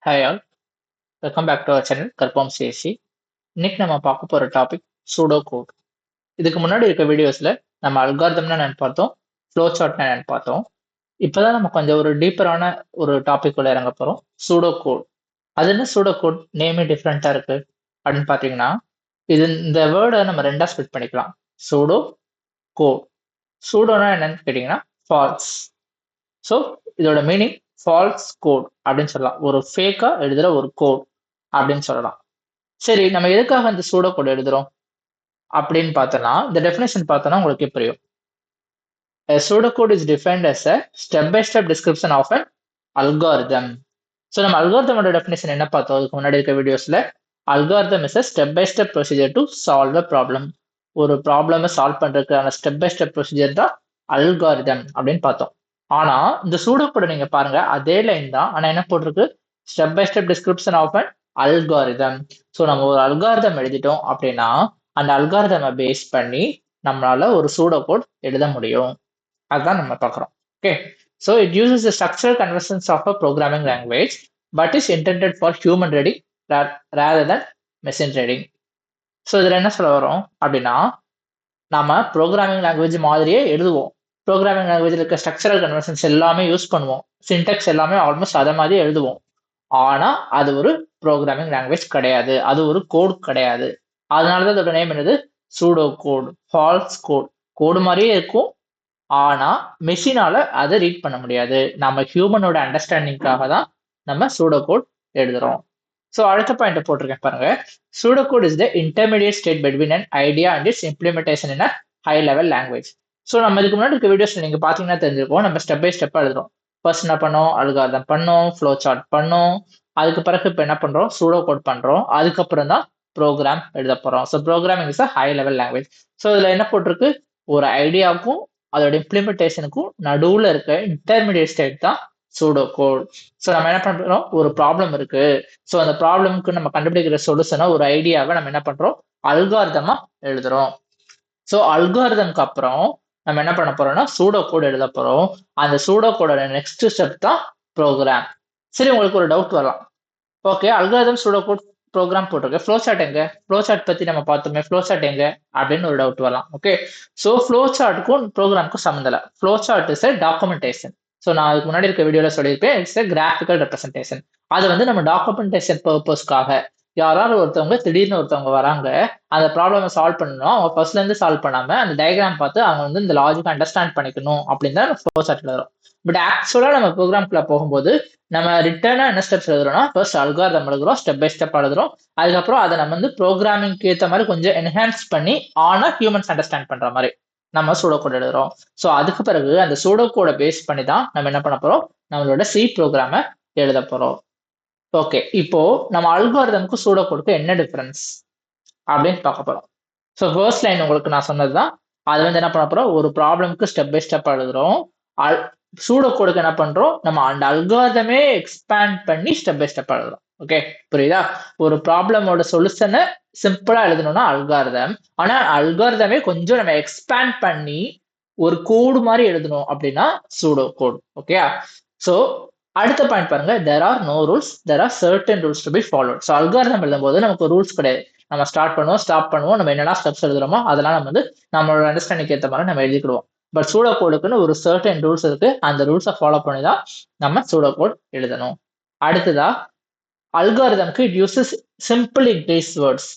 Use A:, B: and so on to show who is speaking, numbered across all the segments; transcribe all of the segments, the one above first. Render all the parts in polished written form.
A: Hi all, welcome back to our channel கற்போம் CSC. இன்னைக்கு நம்ம பார்க்க போகிற டாபிக் சூடோ கோட். இதுக்கு முன்னாடி இருக்க வீடியோஸில் நம்ம அல்காரிதம்னா என்னன்னு பார்த்தோம், ஃப்ளோ சார்ட்னா என்னன்னு பார்த்தோம். இப்போதான் நம்ம கொஞ்சம் ஒரு டீப்பரான ஒரு டாபிக் உள்ள இறங்க போகிறோம், சூடோ கோட். அது என்ன சூடோ கோட், நேமே டிஃப்ரெண்ட்டாக இருக்குது அப்படின்னு பார்த்தீங்கன்னா, இந்த வேர்டை நம்ம ரெண்டாக ஸ்பிட் பண்ணிக்கலாம், சூடோ கோட். சூடோனா என்னன்னு கேட்டிங்கன்னா ஃபால்ஸ். ஸோ இதோட மீனிங் ஃபால்ஸ் கோட் அப்படின்னு சொல்லலாம், ஒரு ஃபேக்கா எழுதுற ஒரு கோட் அப்படின்னு சொல்லலாம். சரி, நம்ம எதுக்காக இந்த சூடோ கோட் எழுதுறோம் அப்படின்னு பார்த்தோம்னா, இந்த டெஃபினேஷன் பார்த்தோம்னா உங்களுக்கு புரியும். A pseudocode is defined as a step-by-step description of an algorithm. So நம்ம அல்காரிதமோட டெஃபினேஷன் என்ன பார்த்தோம் அதுக்கு முன்னாடி இருக்க வீடியோஸ்ல, algorithm is a step by step procedure to solve a problem. ஒரு ப்ராப்ளமை சால்வ் பண்றதுக்கான ஸ்டெப் பை ஸ்டெப் ப்ரொசீஜர் தான் அல்காரிதம் அப்படின்னு பார்த்தோம். ஆனா இந்த சூடோ கோட நீங்க பாருங்க, அதே லைன் தான், ஆனா என்ன போட்டிருக்கு, step by step description of an algorithm. So நம்ம ஒரு அல்காரிதம் எழுதிட்டோம் அப்படின்னா அந்த அல்காரிதமை பேஸ் பண்ணி நம்மளால ஒரு சூடோ கோட் எழுத முடியும். அதுதான் நம்ம பார்க்குறோம். Okay, so it uses the structural conversions of a programming language but is intended for human reading rather than machine reading. So இதில் என்ன சொல்ல வரோம் அப்படின்னா, நாம ப்ரோக்ராமிங் லாங்குவேஜ் மாதிரியே எழுதுவோம். ப்ரோக்ராமிங் லாங்குவேஜில் இருக்க ஸ்ட்ரக்சரல் கன்வர்ஷன்ஸ் எல்லாமே யூஸ் பண்ணுவோம், சின்டெக்ஸ் எல்லாமே ஆல்மோஸ்ட் அதை மாதிரி எழுதுவோம். ஆனால் அது ஒரு ப்ரோக்ராமிங் லாங்குவேஜ் கிடையாது, அது ஒரு கோட் கிடையாது. அதனால தான் அதோட நேம் என்னது, சூடோ கோட், ஃபால்ஸ் கோட். கோடு மாதிரியே இருக்கும், ஆனா மெஷினால அதை ரீட் பண்ண முடியாது. நம்ம ஹியூமனோட அண்டர்ஸ்டாண்டிங்காக தான் நம்ம சூடோ கோட் எழுதுறோம். ஸோ அடுத்த பாயிண்ட் போட்டிருக்கேன் பாருங்க, pseudo code is the intermediate state between an idea and it's implementation in a high level language. So நம்ம இதுக்கு முன்னாடி இருக்க வீடியோஸ் நீங்க பாத்தீங்கன்னா தெரிஞ்சிருக்கோம், நம்ம ஸ்டெப் பை ஸ்டெப்பா எழுதுறோம். ஃபர்ஸ்ட் என்ன பண்ணோம், அல்காரிதம் பண்ணோம், ஃப்ளோ சார்ட் பண்ணோம், அதுக்கு பிறகு இப்போ என்ன பண்றோம், சூடோ கோட் பண்றோம், அதுக்கப்புறம் தான் ப்ரோக்ராம் எழுத போறோம். So programming is a high level language. So இதுல என்ன போட்டிருக்கு, ஒரு ஐடியாவுக்கும் அதோட இம்ப்ளிமெண்டேஷனுக்கும் நடுவில் இருக்க இன்டர்மீடியட் ஸ்டேட் தான் சூடோ கோட். ஸோ நம்ம என்ன பண்றோம், ஒரு ப்ராப்ளம் இருக்கு, ஸோ அந்த ப்ராப்ளம்க்கு நம்ம கண்டுபிடிக்கிற சொல்யூஷனை, ஒரு ஐடியாவை நம்ம என்ன பண்றோம், அல்காரிதமா எழுதுறோம். ஸோ அல்காரிதம்க்கு அப்புறம் நம்ம என்ன பண்ண போறோம்னா சூடோ கோட் எழுத போறோம். அந்த சூடோ கோடோட நெக்ஸ்ட் ஸ்டெப் தான் ப்ரோக்ராம். சரி, உங்களுக்கு ஒரு டவுட் வரலாம், okay algorithm pseudo code program போட்டிருக்கு, ஃப்ளோ சார்ட் எங்க, ஃப்ளோ சார்ட் பத்தி நம்ம பார்த்தோமே, ஃப்ளோ சார்ட் எங்க அப்படின்னு ஒரு டவுட் வரலாம். ஓகே, ஸோ ஃப்ளோ சார்ட்டுக்கும் ப்ரோக்ராமுக்கும் சம்மந்தம் இல்லை. Flow chart is a documentation. So நான் அதுக்கு முன்னாடி இருக்க வீடியோல சொல்லியிருப்பேன், இட்ஸ் எ கிராஃபிக்கல் ரெப்ரஸன்டேஷன். அது வந்து நம்ம டாக்குமெண்டேஷன் பர்பஸ்க்காக, யாராவது ஒருத்தவங்க திடீர்னு ஒருத்தவங்க வராங்க, அந்த ப்ராப்ளமை சால்வ் பண்ணணும், அவங்க ஃபர்ஸ்ட்ல இருந்து சால்வ் பண்ணாம அந்த டயக்ராம் பார்த்து அவங்க வந்து இந்த லாஜிக் அண்டர்ஸ்டாண்ட் பண்ணிக்கணும் அப்படின்னு தான் ஃப்ளோ சார்ட்ல வரும். பட் ஆக்சுவலா நம்ம ப்ரோக்ராம்குள்ள போகும்போது நம்ம ரிட்டர்னா என்ன ஸ்டெப்ஸ் எழுதுறோம்னா, ஃபர்ஸ்ட் அல்காரிதம் எழுதுறோம், ஸ்டெப் பை ஸ்டெப் எழுதுறோம், அதுக்கப்புறம் அதை நம்ம வந்து ப்ரோக்ராமிங்க்கு ஏற்ற மாதிரி கொஞ்சம் என்ஹான்ஸ் பண்ணி ஆனா ஹியூமன்ஸ் அண்டர்ஸ்டாண்ட் பண்ற மாதிரி நம்ம சூடோ கோட் எழுதுறோம். ஸோ அதுக்கு பிறகு அந்த சூடோ கோடை பேஸ் பண்ணி தான் நம்ம என்ன பண்ண போறோம், நம்மளோட சி ப்ரோக்ராமை எழுத போறோம். ஓகே, இப்போ நம்ம அல்காரிதமுக்கு சூடோ கோடுக்கு என்ன டிஃபரன்ஸ் அப்படின்னு பார்க்க போறோம். ஸோ ஃபர்ஸ்ட் லைன் உங்களுக்கு நான் சொன்னதுதான், அது வந்து என்ன பண்ண போறோம், ஒரு ப்ராப்ளம்க்கு ஸ்டெப் பை ஸ்டெப் எழுதுறோம். சூடோ கோடுக்கு என்ன பண்றோம், நம்ம அந்த அல்காரிதமே எக்ஸ்பேண்ட் பண்ணி ஸ்டெப் பை ஸ்டெப் எழுதுறோம். ஓகே, புரியுதா? ஒரு ப்ராப்ளமோட சொல்யூஷனை சிம்பிளா எழுதணும்னா அல்காரிதம், ஆனா அல்காரிதமே கொஞ்சம் நம்ம எக்ஸ்பேண்ட் பண்ணி ஒரு கோடு மாதிரி எழுதணும் அப்படின்னா சூடோ கோட். ஓகே, ஸோ அடுத்த பாயிண்ட் பாருங்க, there are no rules, there are certain rules to be followed. So algorithm எழுதும்போது நமக்கு ரூல்ஸ் கிடையாது, நம்ம ஸ்டார்ட் பண்ணுவோம், ஸ்டாப் பண்ணுவோம், நம்ம என்னென்ன ஸ்டெப்ஸ் எழுதுறோமோ அதெல்லாம் நம்ம வந்து நம்மளோட அண்டர்ஸ்டாண்டிங் ஏற்ற மாதிரி நம்ம எழுதிக்கிடுவோம். பட் சூடோ கோடுக்குன்னு ஒரு சர்டன் ரூல்ஸ் இருக்கு, அந்த ரூல்ஸை ஃபாலோ பண்ணி தான் நம்ம சூடோ கோட் எழுதணும். அடுத்ததா, அல்காரிதம்க்கு it uses simple English words,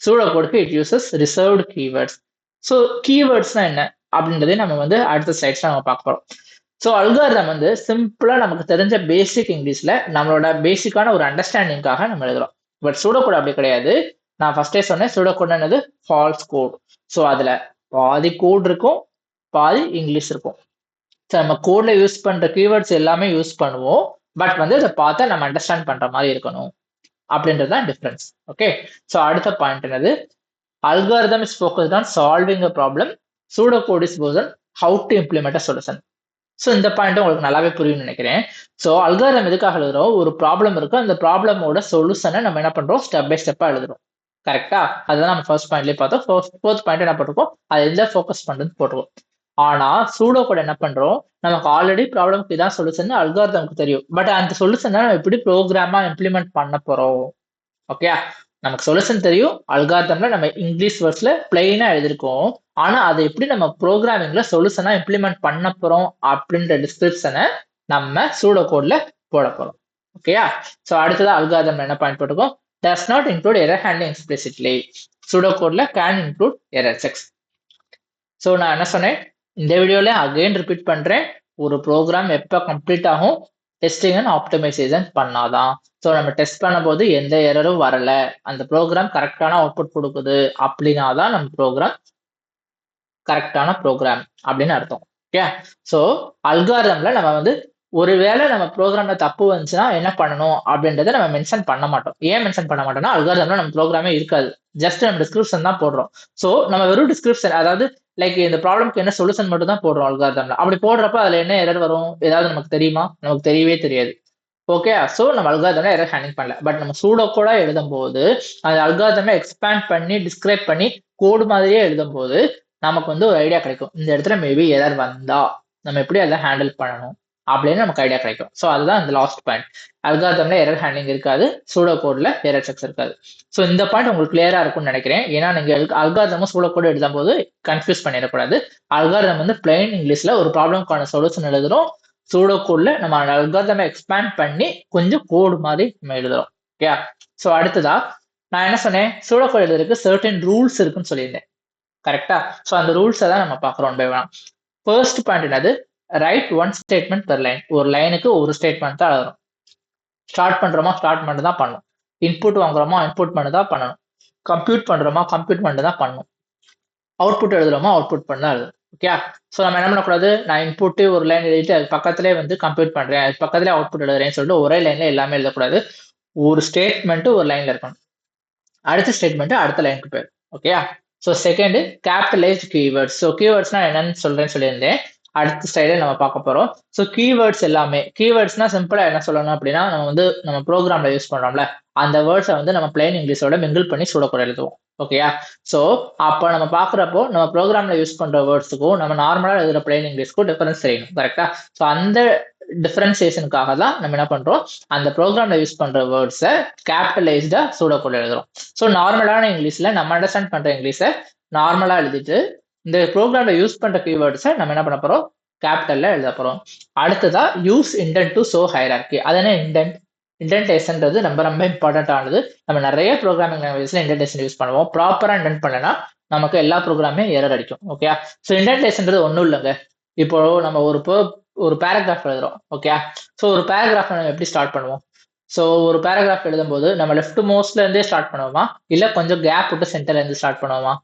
A: pseudo கோடுக்கு it uses reserved keywords. So கீவேர்ட்ஸ்னா என்ன அப்படின்றதே நம்ம வந்து அடுத்த ஸ்லைட்ஸ்ல நம்ம பார்க்க போறோம். ஸோ அல்காரிதம் வந்து சிம்பிளா நமக்கு தெரிஞ்ச பேசிக் இங்கிலீஷ்ல நம்மளோட பேசிக்கான ஒரு அண்டர்ஸ்டாண்டிங்காக நம்ம எழுதுறோம். பட் சூடோ கோட் அப்படி கிடையாது. நான் ஃபர்ஸ்டே சொன்னேன், சூடோ கோட் என்னது, ஃபால்ஸ் கோட். ஸோ அதுல பாதி கோட் இருக்கும், பாதி இங்கிலீஷ் இருக்கும். ஸோ நம்ம கோட்ல யூஸ் பண்ற கீவேர்ட்ஸ் எல்லாமே யூஸ் பண்ணுவோம், பட் வந்து அதை பார்த்தா நம்ம அண்டர்ஸ்டாண்ட் பண்ற மாதிரி இருக்கணும் அப்படின்றது தான் டிஃபரன்ஸ். ஓகே, ஸோ அடுத்த பாயிண்ட் என்னது, algorithm is focused on solving a problem, pseudo code is focused on how to implement a solution. So இந்த பாயிண்ட் உங்களுக்கு நல்லாவே புரியும்னு நினைக்கிறேன். ஸோ அல்காரிதம் எதுக்காக எழுதுறோம், ஒரு ப்ராப்ளம் இருக்கு, அந்த ப்ராப்ளமோட சொல்யூஷனை நம்ம என்ன பண்றோம், ஸ்டெப் பை ஸ்டெப்பா எழுதுறோம். கரெக்டா? அதுதான் நம்ம ஃபர்ஸ்ட் பாயிண்ட்லேயே பார்த்தோம். ஃபோர்த் பாயிண்ட் என்ன போட்டிருக்கோம், அது எந்த ஃபோக்கஸ் பண்ணுறது போட்டிருக்கோம். ஆனா சூடோ கோட் என்ன பண்றோம், நமக்கு ஆல்ரெடி ப்ராப்ளம்க்கு இதான் சொல்யூஷன் அல்காரிதம்க்கு தெரியும். பட் அந்த சொல்யூஷன் நம்ம எப்படி ப்ரோக்ராமா இம்ப்ளிமெண்ட் பண்ண போறோம். ஓகே, நமக்கு சொல்யூஷன் தெரியும், அல்காரிதம்ல நம்ம இங்கிலீஷ் வேர்ட்ஸ்ல பிளெயினா எழுதிருக்கோம். ஆனா அதை எப்படி நம்ம ப்ரோக்ராமிங்ல சொல்யூஷனா இம்ப்ளிமெண்ட் பண்ண போறோம் அப்படின்ற டிஸ்கிரிப்ஷனை நம்ம சூடோ கோட்ல போட போறோம். ஓகேயா, சோ அடுத்தது அல்காரிதம் என்ன பாயிண்ட் போட்டுக்கோம், does not include error handling explicitly. Pseudo கோட்ல can include error checks. So நான் என்ன சொன்னேன், இந்த வீடியோல அகைன் ரிப்பீட் பண்றேன், ஒரு ப்ரோக்ராம் எப்போ கம்ப்ளீட் ஆகும், டெஸ்டிங் அண்ட் ஆப்டிமைசேஷன் பண்ணாதான். ஸோ நம்ம டெஸ்ட் பண்ணும்போது எந்த எரரும் வரல, அந்த ப்ரோக்ராம் கரெக்டான அவுட்புட் கொடுக்குது அப்படின்னா தான் நம்ம ப்ரோக்ராம் கரெக்டான ப்ரோக்ராம் அப்படின்னு அர்த்தம். ஓகே, ஸோ அல்காரிதம்ல நம்ம வந்து ஒருவேளை நம்ம ப்ரோக்ராம்ல தப்பு வந்துச்சுன்னா என்ன பண்ணணும் அப்படின்றத நம்ம மென்ஷன் பண்ண மாட்டோம். ஏன் மென்ஷன் பண்ண மாட்டோம்னா அல்காரிதம்ல நம்ம ப்ரோக்ராமே இருக்காது, ஜஸ்ட் நம்ம டிஸ்கிரிப்ஷன் தான் போடுறோம். ஸோ நம்ம வெறும் டிஸ்கிரிப்ஷன், அதாவது லைக் இந்த ப்ராப்ளம்க்கு என்ன சொல்யூஷன் மட்டும் தான் போடுறோம் அல்காரிதம்ல. அப்படி போடுறப்ப அதுல என்ன எரர் வரும் ஏதாவது நமக்கு தெரியுமா, நமக்கு தெரியவே தெரியாது. ஓகே, ஸோ நம்ம அல்காரிதம்ல எரர் ஹேண்டில் பண்ணல. பட் நம்ம சூடோ கோடா எழுதும் போது அந்த அல்காரிதம்ல எக்ஸ்பேண்ட் பண்ணி டிஸ்கிரைப் பண்ணி கோடு மாதிரியே எழுதும் போது நமக்கு வந்து ஒரு ஐடியா கிடைக்கும், இந்த இடத்துல மேபி எரர் வந்தா நம்ம எப்படி அதை ஹேண்டில் பண்ணணும் அப்படின்னு நமக்கு ஐடியா கிடைக்கும். ஸோ அதுதான் இந்த லாஸ்ட் பாயிண்ட். அல்காரிதம்ல எரர் ஹேண்ட்லிங் இருக்காது, சூடோ கோட்ல எரர் செக்ஸ் இருக்காது. ஸோ இந்த பாயிண்ட் உங்களுக்கு கிளியரா இருக்கும்னு நினைக்கிறேன். ஏன்னா நீங்க அல்காரிதமும் சூடோ கோட் எழுதும் போது கன்ஃபியூஸ் பண்ணிடக்கூடாது. அல்காரிதம் வந்து பிளைன் இங்கிலீஷ்ல ஒரு ப்ராப்ளம்க்கான சொல்யூஷன் எழுதுறோம், சூடோ கோட்ல நம்ம அல்காரிதமை எக்ஸ்பேண்ட் பண்ணி கொஞ்சம் கோடு மாதிரி நம்ம எழுதுறோம். ஓகே, ஸோ அடுத்ததா நான் என்ன சொன்னேன், சூடோ கோட் எழுதுறதுக்கு சர்டன் ரூல்ஸ் இருக்குன்னு சொல்லியிருந்தேன். கரெக்டா, ஸோ அந்த ரூல்ஸை தான் நம்ம பார்க்குறோம் பை ஒன். ஃபர்ஸ்ட் பாயிண்ட் என்னது, right one statement per line. ஒரு லைனுக்கு ஒரு ஸ்டேட்மெண்ட் தான் எழுதுறோம். ஸ்டார்ட் பண்றோமா ஸ்டார்ட் பண்ணி தான் பண்ணணும், இன்புட் வாங்குறோமா இன்புட் பண்ணி தான் பண்ணணும், கம்ப்யூட் பண்றோமா கம்ப்யூட் பண்ணி தான் பண்ணணும், அவுட்புட் எழுதுறோமா அவுட்புட் பண்ணி தான் எழுதணும். ஓகே, ஸோ நம்ம என்ன பண்ணக்கூடாது, நான் இன்புட்டு ஒரு லைன் எழுதிட்டு அது பக்கத்துலேயே வந்து கம்ப்யூட் பண்றேன், அது பக்கத்துலேயே அவுட்புட் எழுதுறேன்னு சொல்லிட்டு ஒரே லைன்ல எல்லாமே எழுதக்கூடாது. ஒரு ஸ்டேட்மெண்ட் ஒரு லைன்ல இருக்கணும், அடுத்த ஸ்டேட்மெண்ட் அடுத்த லைனுக்கு போயிடும். Okay, so second capitalised keywords. So கீவேர்ட்ஸ்னா என்னன்னு சொல்றேன்னு சொல்லியிருந்தேன், அடுத்த ஸ்டைலில் நம்ம பார்க்க போறோம். ஸோ கீவேர்ட்ஸ் எல்லாமே, கீவேர்ட்ஸ்னா சிம்பிளா என்ன சொல்லணும் அப்படின்னா, நம்ம வந்து நம்ம ப்ரோக்ராம்ல யூஸ் பண்றோம்ல அந்த வேர்ட்ஸை வந்து நம்ம பிளைன் இங்கிலீஷோட மிங்கிள் பண்ணி சூடோகோட் எழுதுவோம். ஓகேயா, ஸோ அப்போ நம்ம பார்க்குறப்போ நம்ம ப்ரோக்ராம்ல யூஸ் பண்ற வேர்ட்ஸுக்கும் நம்ம நார்மலா எழுதுற பிளைன் இங்கிலீஷ்க்கும் டிஃபரன்ஸ் தெரியணும். கரெக்டா, ஸோ அந்த டிஃபரன்சியேஷனுக்காக தான் நம்ம என்ன பண்றோம், அந்த ப்ரோக்ராம்ல யூஸ் பண்ற வேர்ட்ஸை கேபிட்டலைஸ்டா சூடோகோட் எழுதுறோம். ஸோ நார்மலான இங்கிலீஷ்ல நம்ம அண்டர்ஸ்டாண்ட் பண்ற இங்கிலீஷை நார்மலா எழுதிட்டு இந்த ப்ரோக்ராம்ல யூஸ் பண்ற கீவேர்ட்ஸை நம்ம என்ன பண்ண போறோம், கேபிட்டல்ல எழுத போறோம். அடுத்ததா use indent to show hierarchy. அது என்ன இண்டென்ட், இண்டென்டேஷன்றது ரொம்ப ரொம்ப இம்பார்ட்டன்ட் ஆனது. நம்ம நிறைய ப்ரோக்ராமிங் லாங்குவேஜ்ல இண்டென்டேஷன் யூஸ் பண்ணுவோம், ப்ராப்பரா இண்டென்ட் பண்ணனா நமக்கு எல்லா ப்ரோக்ராமே எரர் அடிக்கும். ஓகே, ஸோ இண்டென்டேஷன்றது ஒன்றும் இல்லைங்க, இப்போ நம்ம ஒரு பேராகிராஃப் எழுதுறோம். ஓகே, ஸோ ஒரு பேராகிராஃப் நம்ம எப்படி ஸ்டார்ட் பண்ணுவோம், ஸோ ஒரு பேராகிராஃப் எழுதும்போது நம்ம லெஃப்ட் மோஸ்ட்ல இருந்தே ஸ்டார்ட் பண்ணுவோமா, இல்லை கொஞ்சம் கேப் விட்டு சென்டர்ல இருந்து ஸ்டார்ட் பண்ணுவோமா,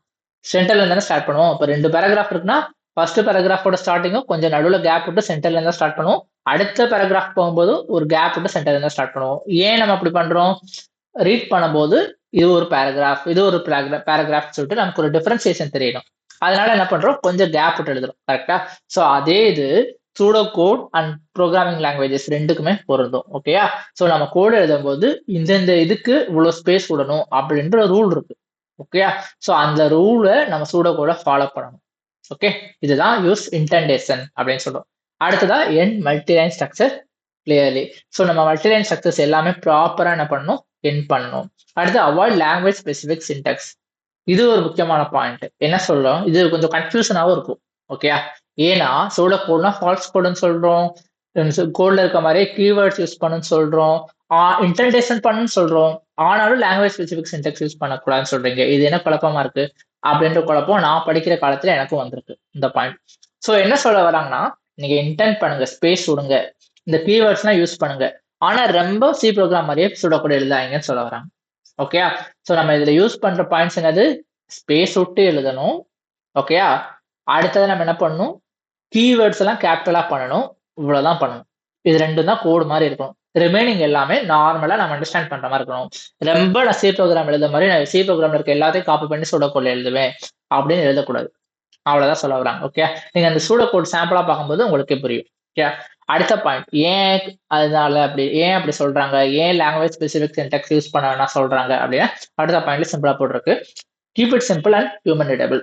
A: சென்டர்ல இருந்தாலும் ஸ்டார்ட் பண்ணுவோம். இப்போ 2 பேராகிராஃப் இருக்குன்னா ஃபர்ஸ்ட் பேராகிராஃபோட ஸ்டார்டிங்கும் கொஞ்சம் நடுவில் கேப் விட்டு சென்டர்ல இருந்தா ஸ்டார்ட் பண்ணுவோம், அடுத்த பேராகிராஃப் போகும்போது ஒரு கேப் விட்டு சென்டர்ல இருந்தா ஸ்டார்ட் பண்ணுவோம். ஏன் நம்ம அப்படி பண்றோம், ரீட் பண்ணும்போது இது ஒரு பேராகிராஃப் இது ஒரு பேராகிராஃப் சொல்லிட்டு நமக்கு ஒரு டிஃபரன்சியேஷன் தெரியணும். அதனால என்ன பண்றோம், கொஞ்சம் கேப் விட்டு எழுதுறோம். கரெக்டா, ஸோ அதே இது pseudo code and programming languages ரெண்டுக்குமே பொருந்தும். ஓகேயா, ஸோ நம்ம கோட் எழுதும் போது இந்த இதுக்கு இவ்வளவு ஸ்பேஸ் விடணும் அப்படின்ற ரூல் இருக்கு. ஓகேயா, ஸோ அந்த ரூலை நம்ம சூடோ கோட ஃபாலோ பண்ணணும். ஓகே, இதுதான் யூஸ் இன்டென்டேஷன் அப்படின்னு சொல்றோம். அடுத்ததா என் மல்டிலைன் ஸ்ட்ரக்சர் கிளியர்லி. ஸோ நம்ம மல்டிலைன் ஸ்ட்ரக்சர்ஸ் எல்லாமே ப்ராப்பரா என்ன பண்ணணும், என் பண்ணணும். அடுத்து அவாய்ட் லாங்குவேஜ் ஸ்பெசிபிக் சின்டாக்ஸ். இது ஒரு முக்கியமான பாயிண்ட். என்ன சொல்றோம், இது கொஞ்சம் கன்ஃபியூஷனாகவும் இருக்கும். ஓகேயா, ஏன்னா சூடோ கோட்னா ஃபால்ஸ் கோடுன்னு சொல்றோம், கோட்ல இருக்க மாதிரியே கீவேர்ட்ஸ் யூஸ் பண்ணுன்னு சொல்றோம், இன்டென்டேஷன் பண்ணுன்னு சொல்றோம், ஆனாலும் லாங்குவேஜ் ஸ்பெசிபிக் சின்டாக்ஸ் யூஸ் பண்ணக்கூடாதுன்னு சொல்றீங்க. இது என்ன குழப்பமா இருக்கு அப்படின்ற குழப்பம் நான் படிக்கிற காலத்துல எனக்கும் வந்திருக்கு இந்த பாயிண்ட். ஸோ என்ன சொல்ல வராங்கன்னா, நீங்க இன்டென்ட் பண்ணுங்க, ஸ்பேஸ் விடுங்க, இந்த கீவேர்ட்ஸ்லாம் யூஸ் பண்ணுங்க, ஆனா ரொம்ப சி ப்ரோக்ராம் மாதிரியே சூடோ கோட் எழுதாங்கன்னு சொல்ல வராங்க. ஓகேயா, ஸோ நம்ம இதுல யூஸ் பண்ற பாயிண்ட்ஸ் என்னது, ஸ்பேஸ் விட்டு எழுதணும். ஓகேயா, அடுத்தது நம்ம என்ன பண்ணணும், கீவேர்ட்ஸ் எல்லாம் கேபிட்டலா பண்ணணும், இவ்வளவுதான் பண்ணணும். இது ரெண்டும் தான் கோடு மாதிரி இருக்கும். ரிமைனிங் எல்லாமே நார்மலா நம்ம அண்டர்ஸ்டாண்ட் பண்ற மாதிரி இருக்கணும். ரொம்ப நான் சி ப்ரோக்ராம் எழுத மாதிரி நான் சி ப்ரோக்ராம்ல இருக்க எல்லாத்தையும் காப்பி பண்ணி சூடோ கோட்ல எழுதுவேன் அப்படின்னு எழுதக்கூடாது. அவ்வளவுதான் சொல்ல வராங்க. ஓகே, நீங்க அந்த சூடோ கோட் சாம்பிளா பார்க்கும்போது உங்களுக்கு புரியும். ஓகே, அடுத்த பாயிண்ட், ஏன் அதனால அப்படி சொல்றாங்க, ஏன் லாங்குவேஜ் ஸ்பெசிபிக் சின்டாக்ஸ் யூஸ் பண்ண வேணா சொல்றாங்க அப்படின்னா அடுத்த பாயிண்ட்ல சிம்பிளா போட்டிருக்கு, keep it simple and human readable.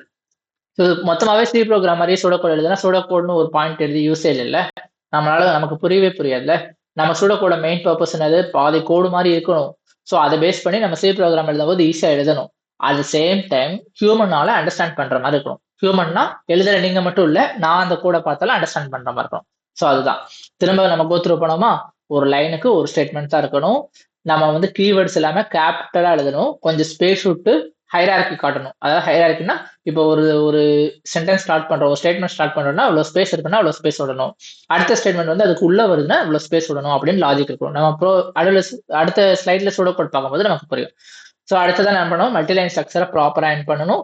A: So மொத்தமாவே சி ப்ரோக்ராம் மாதிரியே சூடோ கோட் எழுதுனா சூடோ கோட்னு ஒரு பாயிண்ட் எழுதி யூஸே இல்லைல்ல, நம்மளால நமக்கு புரியவே புரியாதுல்ல. நம்ம சூடோ கோட மெயின் பர்பஸ் என்னது, பாதி கோடு மாதிரி இருக்கணும். ஸோ அதை பேஸ் பண்ணி நம்ம சி ப்ரோக்ராம் எழுதும்போது ஈஸியா எழுதணும். அட் த சேம் டைம் ஹியூமனால அண்டர்ஸ்டாண்ட் பண்ற மாதிரி இருக்கணும். ஹியூமன்னா எழுதுற நீங்க மட்டும் இல்ல, நான் அந்த கூட பார்த்தாலும் அண்டர்ஸ்டாண்ட் பண்ற மாதிரி இருக்கணும். ஸோ அதுதான் திரும்ப நம்ம கோத்ரூ பண்ணோமா, ஒரு லைனுக்கு ஒரு ஸ்டேட்மெண்ட் தான் இருக்கணும். நம்ம வந்து கீவேர்ட்ஸ் எல்லாமே கேபிட்டலா எழுதணும், கொஞ்சம் ஸ்பேஸ் விட்டு ஹைரார்கி காட்டணும். அதாவது ஹைரார்கினா இப்போ ஒரு ஒரு சென்டென்ஸ் ஸ்டார்ட் பண்றோம், ஒரு ஸ்டேட்மெண்ட் ஸ்டார்ட் பண்றோம்னா அவ்வளவு ஸ்பேஸ் இருக்குன்னா அவ்வளவு ஸ்பேஸ் விடணும். அடுத்த ஸ்டேட்மெண்ட் வந்து அதுக்கு உள்ள வருதுன்னா இவ்வளவு ஸ்பேஸ் விடணும் அப்படின்னு லாஜிக் இருக்கும். நம்ம அடுத்த ஸ்லைட்ல சூடோ கோட் பார்க்கும்போது நமக்கு புரியும். ஸோ அடுத்ததான் என்ன பண்ணணும், மல்டிலைன் ஸ்ட்ரக்சரை ப்ராப்பரா என் பண்ணணும்.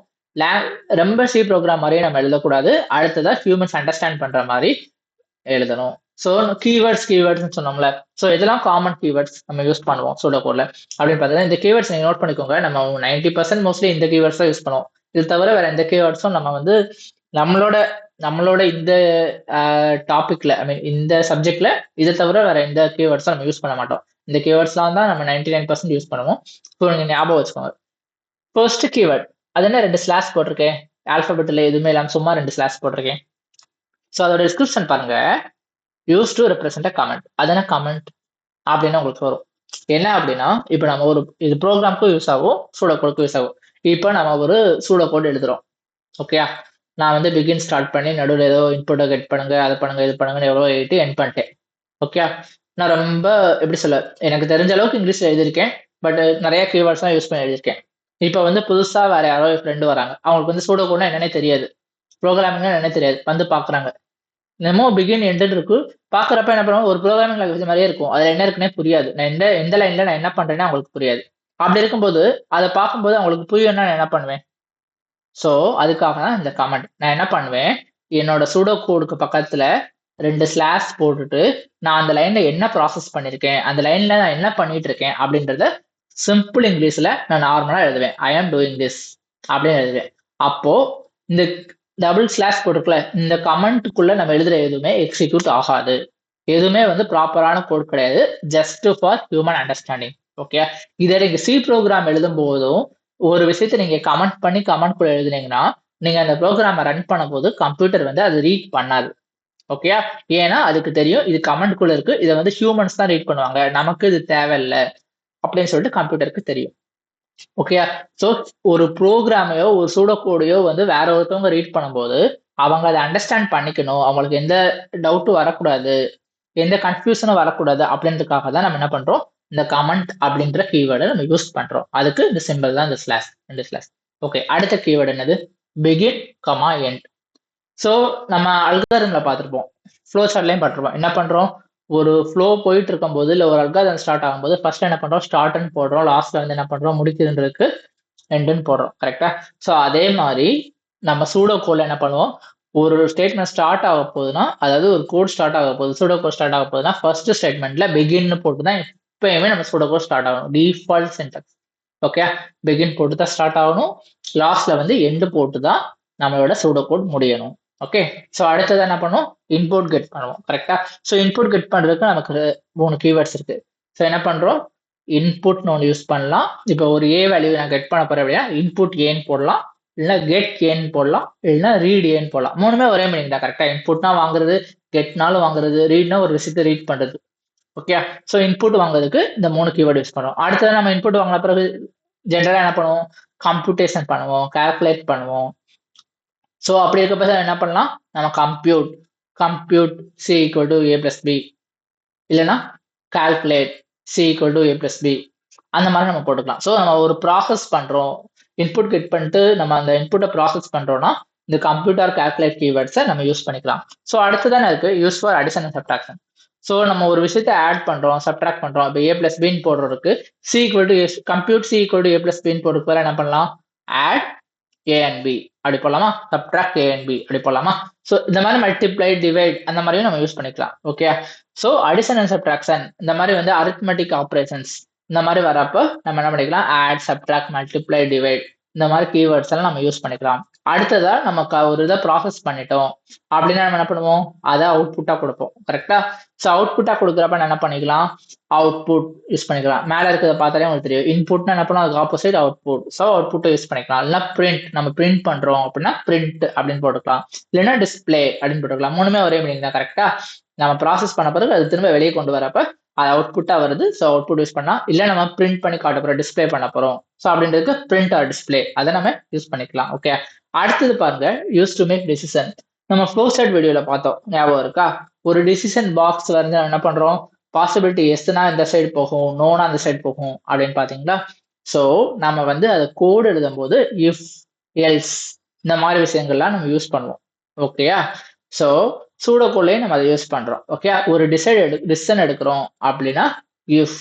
A: ரொம்ப சி ப்ரோக்ராம் மாதிரியே நம்ம எழுதக்கூடாது. அடுத்ததா ஹியூமன்ஸ் அண்டர்ஸ்டாண்ட் பண்ற மாதிரி எழுதணும். ஸோ கீவேர்ட்ஸ் சொன்னோம்ல, ஸோ இதெல்லாம் காமன் கீவேர்ட்ஸ் நம்ம யூஸ் பண்ணுவோம் சூடோ கோட்ல அப்படின்னு பார்த்தீங்கன்னா, இந்த கீவேர்ட்ஸ் நீங்க நோட் பண்ணிக்கோங்க. நம்ம 90% மோஸ்ட்லி இந்த கீவேர்ட்ஸ் தான் யூஸ் பண்ணுவோம். இது தவிர வேற எந்த கீவேர்ட்ஸும் நம்ம வந்து நம்மளோட நம்மளோட இந்த டாபிக்ல ஐ மீன் இந்த சப்ஜெக்ட்ல இதை தவிர வேற எந்த கீவேர்ட்ஸும் நம்ம யூஸ் பண்ண மாட்டோம். இந்த கீவேர்ட்ஸ்லாம் தான் நம்ம 99% யூஸ் பண்ணுவோம். ஸோ நீங்க ஞாபகம் வச்சுக்கோங்க. ஃபர்ஸ்ட் கீவேர்ட் அது என்ன, 2 ஸ்லாஷ் போட்டிருக்கேன். ஆல்பபெட்ல எதுவுமே இல்லாம சும்மா 2 ஸ்லாஷ் போட்டிருக்கேன். ஸோ அதோட டிஸ்கிரிப்ஷன் பாருங்க, use to represent a comment. அது என்ன கமெண்ட் அப்படின்னு உங்களுக்கு வரும். என்ன அப்படின்னா, இப்போ நம்ம ஒரு இது ப்ரோக்ராம்க்கும் யூஸ் ஆகும், சூடோ கோடுக்கும் யூஸ் ஆகும். இப்போ நம்ம ஒரு சூடோ கோட் எழுதுறோம். ஓகேயா, நான் வந்து பிகின் ஸ்டார்ட் பண்ணி நடுவில் ஏதோ இன்புட்டை கெட் பண்ணுங்க, அதை பண்ணுங்க, இது பண்ணுங்கன்னு எவ்வளோ எழுதிட்டு என் பண்ணிட்டேன். ஓகே, நான் ரொம்ப எப்படி சொல்ல, எனக்கு தெரிஞ்ச அளவுக்கு இங்கிலீஷ்ல எழுதியிருக்கேன். பட் நிறைய கீவேர்ட்ஸ்லாம் யூஸ் பண்ணி எழுதியிருக்கேன். இப்போ வந்து புதுசா வேற யாரோ என் ஃப்ரெண்டு வராங்க, அவங்களுக்கு வந்து சூடோ கோட்னா என்னன்னே தெரியாது, ப்ரோக்ராமிங்னா என்னன்னே தெரியாது, வந்து பாக்குறாங்க. என்னமோ பிகின் எண்டுன்னு இருக்கு, பாக்குறப்ப என்ன பண்ணுவாங்க, ஒரு ப்ரோக்ராமிங் லாங்குவேஜ் மாதிரியே இருக்கும், அதுல என்ன இருக்குன்னே புரியாது. நான் எந்த லைன்ல நான் என்ன பண்றேன்னு அவங்களுக்கு புரியாது. அப்படி இருக்கும்போது அதை பார்க்கும்போது அவங்களுக்கு புரியும்னா நான் என்ன பண்ணுவேன். ஸோ அதுக்காக தான் இந்த கமெண்ட். நான் என்ன பண்ணுவேன், என்னோட சூடோ கோடுக்கு பக்கத்துல 2 ஸ்லாஷ் போட்டுட்டு நான் அந்த லைன்ல என்ன ப்ராசஸ் பண்ணிருக்கேன், அந்த லைன்ல நான் என்ன பண்ணிட்டு இருக்கேன் அப்படின்றத சிம்பிள் இங்கிலீஷ்ல நான் நார்மலா எழுதுவேன். ஐ ஆம் டூயிங் திஸ் அப்படின்னு எழுதுவேன். அப்போ இந்த டபுள் ஸ்லாஷ் போட்டுக்கல, இந்த கமெண்ட்டுக்குள்ள நம்ம எழுதுற எதுவுமே எக்ஸிக்யூட் ஆகாது. எதுவுமே வந்து ப்ராப்பரான கோட் கிடையாது, just for human understanding. Okay, இதை நீங்க சி ப்ரோக்ராம் எழுதும் போதும் ஒரு விஷயத்த நீங்க கமெண்ட் பண்ணி கமெண்ட் குள்ள எழுதுனீங்கன்னா, நீங்க அந்த ப்ரோக்ராமை ரன் பண்ணும்போது கம்ப்யூட்டர் வந்து அது ரீட் பண்ணாது. ஓகே, ஏன்னா அதுக்கு தெரியும் இது கமெண்ட் குள்ள இருக்கு, இதை வந்து ஹியூமன்ஸ் தான் ரீட் பண்ணுவாங்க, நமக்கு இது தேவையில்லை அப்படின்னு சொல்லிட்டு கம்ப்யூட்டருக்கு தெரியும். ஓகே, ஸோ ஒரு ப்ரோக்ராமையோ ஒரு சூடோ கோடையோ வந்து வேற ஒருத்தவங்க ரீட் பண்ணும்போது அவங்க அதை அண்டர்ஸ்டாண்ட் பண்ணிக்கணும், அவங்களுக்கு எந்த டவுட்டும் வரக்கூடாது, எந்த கன்ஃபியூஷனும் வரக்கூடாது அப்படின்றதுக்காக தான் நம்ம என்ன பண்றோம், இந்த கமெண்ட் அப்படின்ற கீவேர்டை நம்ம யூஸ் பண்றோம். அதுக்கு இந்த சிம்பிள் தான் இந்த ஸ்லாஷ், இந்த ஸ்லாஷ். ஓகே, அடுத்த கீவேர்டு என்னது, பிகின் கமா எண்ட். ஸோ நம்ம அல்காரிதம்ல பார்த்துருப்போம், ஃப்ளோ சார்ட்லையும் பார்த்துருப்போம். என்ன பண்றோம், ஒரு ஃப்ளோ போயிட்டு இருக்கும்போது இல்லை ஒரு அல்காரிதம் ஸ்டார்ட் ஆகும்போது ஃபர்ஸ்ட் என்ன பண்றோம், ஸ்டார்ட்னு போடுறோம், லாஸ்ட்ல வந்து என்ன பண்றோம், முடிக்குதுன்றதுக்கு எண்டுன்னு போடுறோம். கரெக்டா? ஸோ அதே மாதிரி நம்ம சூடோ கோட்ல என்ன பண்ணுவோம், ஒரு ஸ்டேட்மெண்ட் ஸ்டார்ட் ஆக போகுதுன்னா, அதாவது ஒரு கோட் ஸ்டார்ட் ஆக போகுது, சூடோ கோட் ஸ்டார்ட் ஆக போகுதுன்னா ஃபர்ஸ்ட் ஸ்டேட்மெண்ட்ல பிகின்னு போட்டு தான் எப்பயுமே நம்ம சூடோ கோட் ஸ்டார்ட் ஆகணும், டிஃபால்ட் சின்டாக்ஸ். ஓகே, பிகின் போட்டு தான் ஸ்டார்ட் ஆகணும், லாஸ்ட்ல வந்து எண்டு போட்டு தான் நம்மளோட சூடோ கோட் முடியணும். ஓகே, ஸோ அடுத்தது என்ன பண்ணுவோம், இன்புட் கெட் பண்ணுவோம். கரெக்டா? ஸோ இன்புட் கெட் பண்றதுக்கு நமக்கு 3 கீவேர்ட்ஸ் இருக்கு. ஸோ என்ன பண்றோம், இன்புட்னு ஒன்று யூஸ் பண்ணலாம். இப்போ ஒரு ஏ வேல்யூ நான் கெட் பண்ண போறேன் அப்படின்னா இன்புட் ஏன்னு போடலாம், இல்லைன்னா கெட் ஏன்னு போடலாம், இல்லைன்னா ரீட் ஏன்னு போடலாம். மூணுமே ஒரே மீனிங் தான். கரெக்டா? இன்புட்னா வாங்குறது, கெட்னாலும் வாங்குறது, ரீட்னா ஒரு விஷயத்தை ரீட் பண்றது. ஓகே, ஸோ இன்புட் வாங்குறதுக்கு இந்த 3 கீவேர்டு யூஸ் பண்ணுவோம். அடுத்தது நம்ம இன்புட் வாங்கின பிறகு ஜென்ரலா என்ன பண்ணுவோம், கம்ப்யூட்டேஷன் பண்ணுவோம், கால்குலேட் பண்ணுவோம். ஸோ அப்படி இருக்கப்ப என்ன பண்ணலாம், நம்ம compute C equal to A plus B, இல்லைன்னா calculate C equal to A plus B, அந்த மாதிரி நம்ம போட்டுக்கலாம். ஸோ நம்ம ஒரு ப்ராசஸ் பண்றோம், இன்புட் கெட் பண்ணிட்டு நம்ம அந்த இன்புட்டை ப்ராசஸ் பண்றோம்னா இந்த கம்ப்யூட்டர் கால்குலேட் கீவேர்ட்ஸை நம்ம யூஸ் பண்ணிக்கலாம். ஸோ அடுத்ததானே இருக்கு use for addition and subtraction. So நம்ம ஒரு விஷயத்தை ஆட் பண்றோம், சப்ட்ராக்ட் பண்றோம். இப்போ ஏ பிளஸ் பின்னு போடுறதுக்கு C equal to compute C equal to A plus பின்னு போடுறதுக்கு என்ன பண்ணலாம், ஆட் ஏ அண்ட் பி அப்படி போடலாமா, சப்ட்ராக்ட் ஏ அண்ட் பி அப்படி போடலாமா. ஸோ இந்த மாதிரி மல்டிப்ளை டிவைட் அந்த மாதிரியும் நம்ம யூஸ் பண்ணிக்கலாம். Okay, so addition and subtraction இந்த மாதிரி வந்து அரித்மெட்டிக் ஆப்ரேஷன்ஸ் இந்த மாதிரி வரப்போ நம்ம என்ன பண்ணிக்கலாம், ஆட், சப்ட்ராக்ட், மல்டிப்ளை, டிவைட் இந்த மாதிரி கீவேர்ட்ஸ் எல்லாம் நம்ம யூஸ் பண்ணிக்கலாம். அடுத்ததா நம்ம ஒரு இதை ப்ராசஸ் பண்ணிட்டோம் அப்படின்னா நம்ம என்ன பண்ணுவோம், அதை அவுட்புட்டா கொடுப்போம். கரெக்டா? ஸோ அவுட்புட்டா கொடுக்குறப்ப என்ன பண்ணிக்கலாம், அவுட்புட் யூஸ் பண்ணிக்கலாம். மேல இருக்கிறத பார்த்தாலே உங்களுக்கு தெரியும். இன்புட்னா என்ன பண்ணுவோம், அதுக்கு ஆப்போசிட் அவுட்புட். ஸோ அவுட்புட்டை யூஸ் பண்ணிக்கலாம். இல்லைன்னா பிரிண்ட், நம்ம பிரிண்ட் பண்றோம் அப்படின்னா பிரிண்ட் அப்படின்னு போட்டுக்கலாம். இல்லைன்னா டிஸ்பிளே அப்படின்னு போட்டுக்கலாம். மூணுமே ஒரே மீனிங் தான். கரெக்டா? நம்ம ப்ராசஸ் பண்ண பிறகு அது திரும்ப வெளியே கொண்டு வரப்ப அது அவுட்புட்டா வருது. ஸோ அவுட்புட் யூஸ் பண்ணா, இல்லை நம்ம பிரிண்ட் பண்ணி காட்ட போறோம், டிஸ்பிளே பண்ண போறோம். ஸோ அப்படின்றதுக்கு பிரிண்ட் ஆர் டிஸ்பிளே அதை நம்ம யூஸ் பண்ணிக்கலாம். ஓகே, அடுத்தது பாருங்க, யூஸ் டு மேக் டிசிஷன். நம்ம ஃப்ளோ சார்ட் வீடியோல பார்த்தோம், ஞாபகம் இருக்கா? ஒரு டிசிஷன் பாக்ஸ் வந்து என்ன பண்றோம், பாசிபிலிட்டி எஸ்னா இந்த சைடு போகும், நோனா அந்த சைடு போகும் அப்படின்னு பாத்தீங்களா? ஸோ நம்ம வந்து அதை கோடு எழுதும் போது இஃப், எல்ஸ் இந்த மாதிரி விஷயங்கள்லாம் நம்ம யூஸ் பண்ணுவோம். ஓகேயா? ஸோ சூடோகோட்லயே நம்ம அதை யூஸ் பண்றோம். ஓகே, ஒரு டிசிஷன் எடுக்கிறோம் அப்படின்னா இஃப்.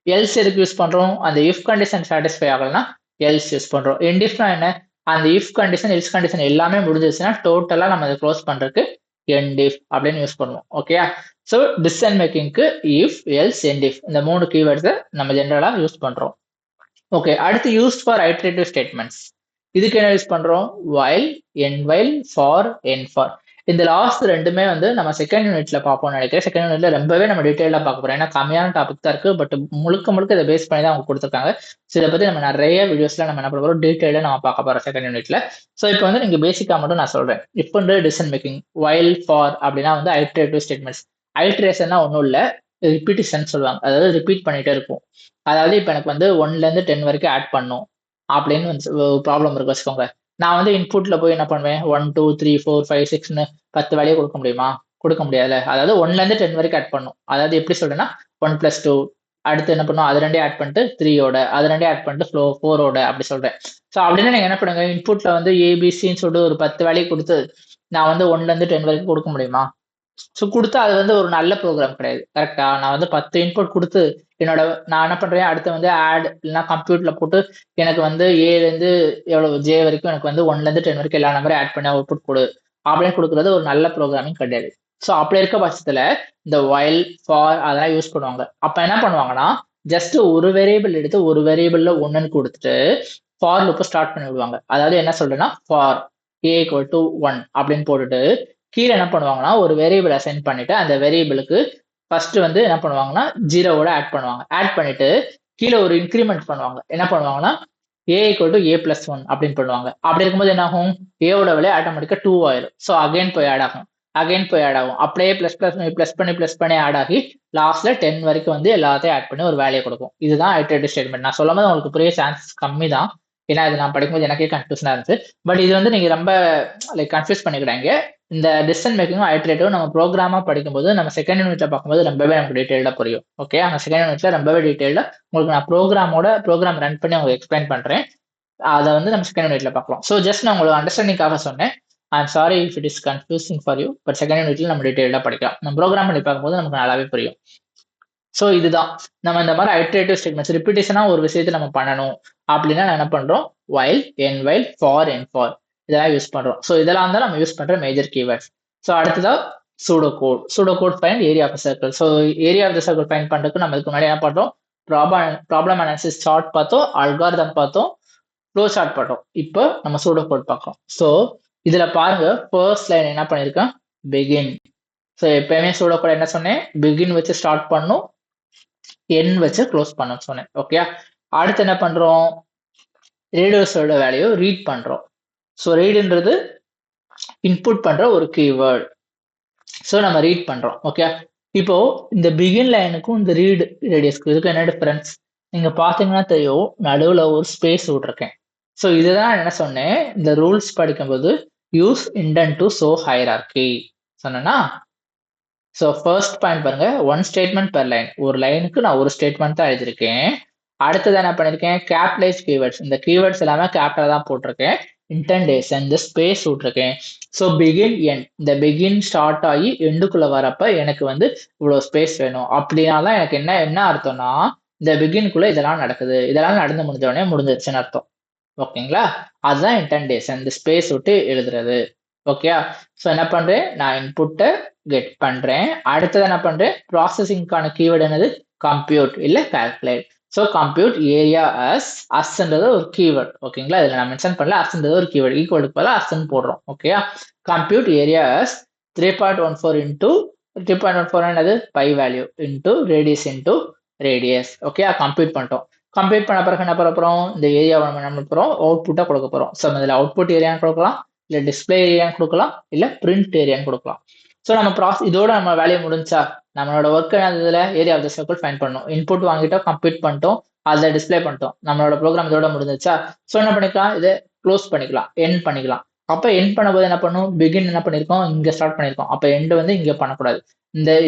A: எல்ஸ் எதுக்கு யூஸ் பண்றோம், அந்த இஃப் கண்டிஷன் சாட்டிஸ்ஃபை ஆகலைன்னா எல்ஸ் யூஸ் பண்றோம். எண்டிஃப்னா என்ன, அந்த இஃப் கண்டிஷன் எல்ஸ் கண்டிஷன் எல்லாமே முடிஞ்சிருச்சுன்னா டோட்டலா நம்ம அதை க்ளோஸ் பண்றதுக்கு எண்டிஃப் அப்படின்னு யூஸ் பண்ணுவோம். ஓகேயா? So decision மேக்கிங்க்கு if, else, endif இந்த 3 கீவேர்ட்ஸை நம்ம ஜென்ரலா யூஸ் பண்றோம். ஓகே, அடுத்து யூஸ் ஃபார் ஐட்ரேட்டிவ் ஸ்டேட்மெண்ட்ஸ். இதுக்கு என்ன யூஸ் பண்றோம், while, end while, for, end for. இந்த லாஸ்ட் ரெண்டுமே வந்து நம்ம செகண்ட் யூனிட்ல பார்ப்போம்னு நினைக்கிறேன். செகண்ட் யூனிட்ல ரொம்பவே நம்ம டீட்டெயிலாக பார்க்க போறோம். ஏன்னா கம்மியான டாபிக் தான் இருக்கு, பட் முழுக்க இதை பேஸ் பண்ணி தான் அவங்க கொடுத்துருக்காங்க. ஸோ இதை பத்தி நம்ம நிறைய வீடியோஸ்ல நம்ம என்ன பண்ண போறோம், டீட்டெயிலாக நம்ம பார்க்க போறோம் செகண்ட் யூனிட்ல. ஸோ இப்போ வந்து நீங்க பேசிக்கா மட்டும் நான் சொல்றேன். இப்போ வந்து டிசிஷன் மேக்கிங், வைல், ஃபார் அப்படின்னா வந்து ஐட்ரேட்டிவ் ஸ்டேட்மெண்ட்ஸ். ஐட்ரேஷன்னா ஒன்றும் இல்லை, ரிப்பீட்டிஷன் சொல்லுவாங்க. அதாவது ரிப்பீட் பண்ணிட்டே இருக்கும். அதாவது இப்போ எனக்கு வந்து 1ல இருந்து 10 வரைக்கும் ஆட் பண்ணும் அப்படின்னு ப்ராப்ளம் இருக்கு வச்சுக்கோங்க. நான் வந்து இன்புட்ல போய் என்ன பண்ணுவேன், 1 2 3 4 5 6ன்னு 10 வேலையை கொடுக்க முடியுமா, கொடுக்க முடியாதுல்ல. அதாவது 1ல இருந்து 10 வரைக்கும் ஆட் பண்ணும். அதாவது எப்படி சொல்றேன்னா 1 + 2, அடுத்து என்ன பண்ணும், அது ரெண்டே ஆட் பண்ணிட்டு 3யோட, அது ரெண்டே ஆட் பண்ணிட்டு 4ஓட அப்படி சொல்றேன். ஸோ அப்படின்னா நீங்க என்ன பண்ணுங்க, இன்புட்ல வந்து ஏபிசின்னு சொல்லிட்டு ஒரு 10 வேலையை கொடுத்து நான் வந்து 1ல இருந்து 10 வரைக்கும் கொடுக்க முடியுமா? ஸோ குடுத்தா அது வந்து ஒரு நல்ல ப்ரோக்ராம் கிடையாது. கரெக்ட்டா? நான் வந்து 10 இன்புட் குடுத்து, என்னோட நான் என்ன பண்றேன், அடுத்து வந்து ஆட் இல்லன்னா கம்ப்யூட்டர்ல போட்டு எனக்கு வந்து ஏலேருந்து எவ்வளவு ஜே வரைக்கும் எனக்கு வந்து 1லேருந்து 10 வரைக்கும் எல்லா நம்பரையும் ஆட் பண்ணி அவுட்புட் குடு அப்படின்னு குடுக்குறது ஒரு நல்ல ப்ரோக்ராமிங் கிடையாது. ஸோ அப்படி இருக்க பட்சத்துல இந்த வைல், ஃபார் அதெல்லாம் யூஸ் பண்ணுவாங்க. அப்ப என்ன பண்ணுவாங்கன்னா, ஜஸ்ட் ஒரு வேரியபிள் எடுத்து ஒரு வேரியபிள்ல 1ன்னு குடுத்துட்டு ஃபார் லூப்ப ஸ்டார்ட் பண்ணி விடுவாங்க. அதாவது என்ன சொல்றேன்னா, ஃபார் a = 1 அப்படின்னு போட்டுட்டு கீழே என்ன பண்ணுவாங்கன்னா, ஒரு வேரியபிள் அசைன் பண்ணிட்டு அந்த வேரியபிளுக்கு ஃபர்ஸ்ட் வந்து என்ன பண்ணுவாங்கன்னா 0வோட ஆட் பண்ணுவாங்க. ஆட் பண்ணிட்டு கீழே ஒரு இன்கிரிமெண்ட் பண்ணுவாங்க. என்ன பண்ணுவாங்கன்னா a = a+1 அப்படின்னு பண்ணுவாங்க. அப்படி இருக்கும்போது என்ன ஆகும், ஏவோட விலை ஆட்டோமேட்டிக்கா 2 ஆயிரும். ஸோ அகைன் போய் ஆட் ஆகும், அகைன் போய் ஆட் ஆகும். அப்படியே ப்ளஸ் பண்ணி ஆட் ஆகி லாஸ்ட்ல 10 வரைக்கும் வந்து எல்லாத்தையும் ஆட் பண்ணி ஒரு வேலையை கொடுக்கும். இதுதான் ஐட்ரேட்டிவ் ஸ்டேட்மெண்ட். நான் சொல்லும் போது உங்களுக்கு புரிய சான்சஸ் கம்மி தான். ஏன்னா இது நான் படிக்கும்போது எனக்கே கன்ஃபியூஷனா இருந்துச்சு. பட் இது வந்து நீங்க ரொம்ப கன்ஃபியூஸ் பண்ணிக்கிறாங்க. இந்த டிசிஷன் மேக்கிங்கும் ஐட்ரேட்டிவும் நம்ம ப்ரோக்ராமா படிக்கும்போது நம்ம செகண்ட் யூனிட்ல பார்க்கும்போது ரொம்பவே நமக்கு டீடைல்டா புரியும். ஓகே, அந்த செகண்ட் யூனிட்ல ரொம்பவே டீடைல்டா உங்களுக்கு நான் ப்ரோக்ராம் ரன் பண்ணி உங்களுக்கு எக்ஸ்பிளைன் பண்றேன். அதை வந்து நம்ம செகண்ட் யூனிட்ல பார்க்கலாம். ஸோ ஜஸ்ட் நான் உங்களுக்கு அண்டர்ஸ்டாண்டிங்காக சொன்னேன். I'm sorry if it is confusing for you. But second யூனிட்ல நம்ம டீடைல்டா படிக்கலாம். நம்ம ப்ரோக்ராம் பண்ணி பார்க்கும்போது நமக்கு நல்லாவே புரியும். ஸோ இதுதான் நம்ம இந்த மாதிரி ஐட்ரேட்டிவ் ஸ்டேட்மெண்ட்ஸ் ரிப்பீட்டேஷனா ஒரு விஷயத்தை நம்ம பண்ணணும் அப்படின்னா என்ன பண்றோம், while, end while, for, end for இதெல்லாம் யூஸ் பண்றோம். ஸோ இதெல்லாம் தான் நம்ம யூஸ் பண்ற மேஜர் கீவேர்ட்ஸ். ஸோ அடுத்ததா pseudo code find area of circle. So area of the circle find பண்றதுக்கு நம்ம இதுக்கு முன்னாடி என்ன பண்றோம், ப்ராப்ளம் அனாலிசிஸ் சார்ட் பார்த்தோம், அல்காரிதம் பார்த்தோம், ஃப்ளோ சார்ட் பார்த்தோம். இப்போ நம்ம சூடோ கோட் பார்க்கலாம். ஸோ இதுல பாருங்க, ஃபர்ஸ்ட் லைன் என்ன பண்ணிருக்கேன், பிகின். ஸோ எப்பயுமே சூடோ கோட் என்ன சொன்னேன், பிகின் வச்சு ஸ்டார்ட் பண்ணும், என் வச்சு க்ளோஸ் பண்ண சொன்னேன். ஓகே, அடுத்து என்ன பண்றோம், ரீடர்ஸோட வேல்யூ ரீட் பண்றோம். ஸோ ரீடுன்றது இன்புட் பண்ற ஒரு கீவேர்ட். ஸோ நம்ம ரீட் பண்றோம். ஓகே, இப்போ இந்த பிகின் லைனுக்கும் இந்த ரீட் ரேடியஸ்க்கு இதுக்கு என்ன டிஃபரன்ஸ், நீங்க பாத்தீங்கன்னா தெரியும், நடுவில் ஒரு ஸ்பேஸ் விட்டுருக்கேன். ஸோ இதுதான் என்ன சொன்னேன், இந்த ரூல்ஸ் படிக்கும்போது use indent to show hierarchy சொன்னா. ஸோ ஃபர்ஸ்ட் பாயிண்ட் பாருங்க, ஒன் ஸ்டேட்மெண்ட் பெர் லைன். ஒரு லைனுக்கு நான் ஒரு ஸ்டேட்மெண்ட் தான் எழுதியிருக்கேன். அடுத்தது என்ன பண்ணிருக்கேன், கேபிட்டலைஸ் கீவேர்ட்ஸ். இந்த கீவேர்ட்ஸ் எல்லாமே கேபிட்டலா தான் போட்டிருக்கேன். இன்டென்டேஷன், இந்த ஸ்பேஸ் விட்டுருக்கேன். So begin, end. இந்த பிகின் ஸ்டார்ட் ஆகி எண்டுக்குள்ள வரப்ப எனக்கு வந்து இவ்வளவு ஸ்பேஸ் வேணும். அப்படின்னாதான் எனக்கு என்ன அர்த்தம்னா, இந்த பிகின்குள்ள இதெல்லாம் நடக்குது, இதெல்லாம் நடந்து முடிஞ்ச உடனே முடிஞ்சிருச்சுன்னு அர்த்தம். ஓகேங்களா, அதுதான் இன்டென்டேஷன், இந்த ஸ்பேஸ் விட்டு எழுதுறது. ஓகே, ஸோ என்ன பண்றேன், நான் இன்புட்டை கெட் பண்றேன். அடுத்தது என்ன பண்றேன், ப்ராசஸிங்கான கீவேர்டு என்னது, கம்ப்யூட் இல்ல கால்குலேட். ஸோ கம்ப்யூட் ஏரியா அஸ்ன்றது ஒரு கீவேர்ட் ஓகேங்களா, இதில் நான் மென்ஷன் பண்ணல, அஸ்ன்றது ஒரு கீவேர்ட், ஈக்குவலுக்கு பதிலாக அஸ்ன்னு போடுறோம் ஓகேயா. கம்ப்யூட் ஏரியா 3.14 இன்டூ 3.14 என்னது pi value into radius into radius okay. Compute பண்ணிட்டோம். கம்ப்யூட் பண்ண பிறகு என்ன பண்ண போகிறோம், இந்த ஏரியாவை நம்ம என்ன பண்ண போகிறோம், அவுட்புட்டாக கொடுக்க போகிறோம். ஸோ இதில் அவுட்புட் ஏரியான்னு கொடுக்கலாம், இல்லை டிஸ்பிளே ஏரியான்னு கொடுக்கலாம், இல்லை பிரிண்ட் ஏரியான்னு கொடுக்கலாம். ஸோ நம்ம இதோட நம்ம வேலையை முடிஞ்சா நம்மளோட ஒர்க் என்னதுல area of the circle find பண்ணணும். இன்புட் வாங்கிட்டோம், கம்ப்யூட் பண்ணிட்டோம், அதை டிஸ்பிளே பண்ணிட்டோம், நம்மளோட ப்ரோக்ராம் இதோட முடிஞ்சிச்சா. ஸோ என்ன பண்ணிக்கலாம், இதை க்ளோஸ் பண்ணிக்கலாம், எண்ட் பண்ணிக்கலாம். அப்போ எண்ட் பண்ணும்போது என்ன பண்ணும், பிகின் என்ன பண்ணியிருக்கோம், இங்கே ஸ்டார்ட் பண்ணியிருக்கோம், அப்போ எண்டு வந்து இங்கே பண்ணக்கூடாது.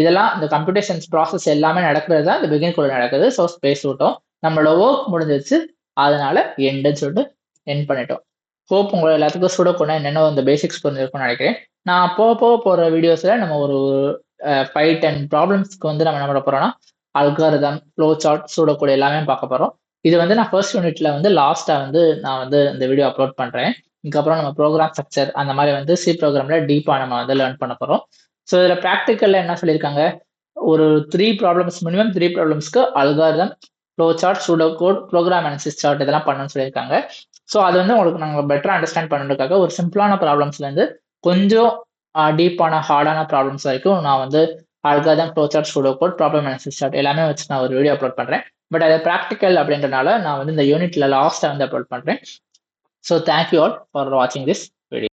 A: இதெல்லாம் இந்த கம்ப்யூட்டேஷன்ஸ் ப்ராசஸ் எல்லாமே நடக்கிறது தான் இந்த பிகின் கூட நடக்குது. ஸோ ஸ்பேஸ் விட்டோம், நம்மளோட ஒர்க் முடிஞ்சிச்சு, அதனால எண்டுன்னு சொல்லிட்டு எண்ட் பண்ணிட்டோம். ஹோப் உங்களை எல்லாத்துக்கும் சூடோகோட்னா என்னென்ன இந்த பேசிக்ஸ் புரிஞ்சிருக்கும்னு நினைக்கிறேன். நான் போகிற வீடியோஸில் நம்ம ஒரு 5-10 ப்ராப்ளம்ஸ்க்கு வந்து நம்ம என்ன பண்ண போகிறோம்னா அல்காரிதம், ஃப்ளோ சார்ட், சூடோகோட் எல்லாமே பார்க்க போகிறோம். இது வந்து நான் ஃபர்ஸ்ட் யூனிட்ல வந்து லாஸ்ட்டாக வந்து நான் வந்து இந்த வீடியோ அப்லோட் பண்ணுறேன். இதுக்கப்புறம் நம்ம ப்ரோக்ராம் ஸ்ட்ரக்சர் அந்த மாதிரி வந்து சி ப்ரோக்ராமில் டீப்பாக நம்ம வந்து லேர்ன் பண்ண போகிறோம். ஸோ இதில் ப்ராக்டிக்கலில் என்ன சொல்லியிருக்காங்க, ஒரு 3 ப்ராப்ளம்ஸ், மினிமம் 3 ப்ராப்ளம்ஸ்க்கு algorithm, flow chart, pseudocode, program analysis chart இதெல்லாம் பண்ணணும்னு சொல்லியிருக்காங்க. ஸோ அது வந்து உங்களுக்கு நாங்கள் பெட்டராக அண்டர்ஸ்டாண்ட் பண்ணுறதுக்காக ஒரு சிம்பிளான ப்ராப்ளம்ஸ்லேருந்து கொஞ்சம் டீப்பான ஹார்டான ப்ராப்ளம்ஸ் வரைக்கும் நான் வந்து algorithm, flow chart, pseudocode, problem analysis chart எல்லாமே வச்சு நான் ஒரு வீடியோ அப்லோட் பண்ணுறேன். பட் அது ப்ராக்டிக்கல் அப்படின்றனால நான் வந்து இந்த யூனிட்ல லாஸ்ட்டாக வந்து அப்லோட் பண்ணுறேன். ஸோ தேங்க்யூ ஆல் ஃபார் வாட்சிங் திஸ் வீடியோ.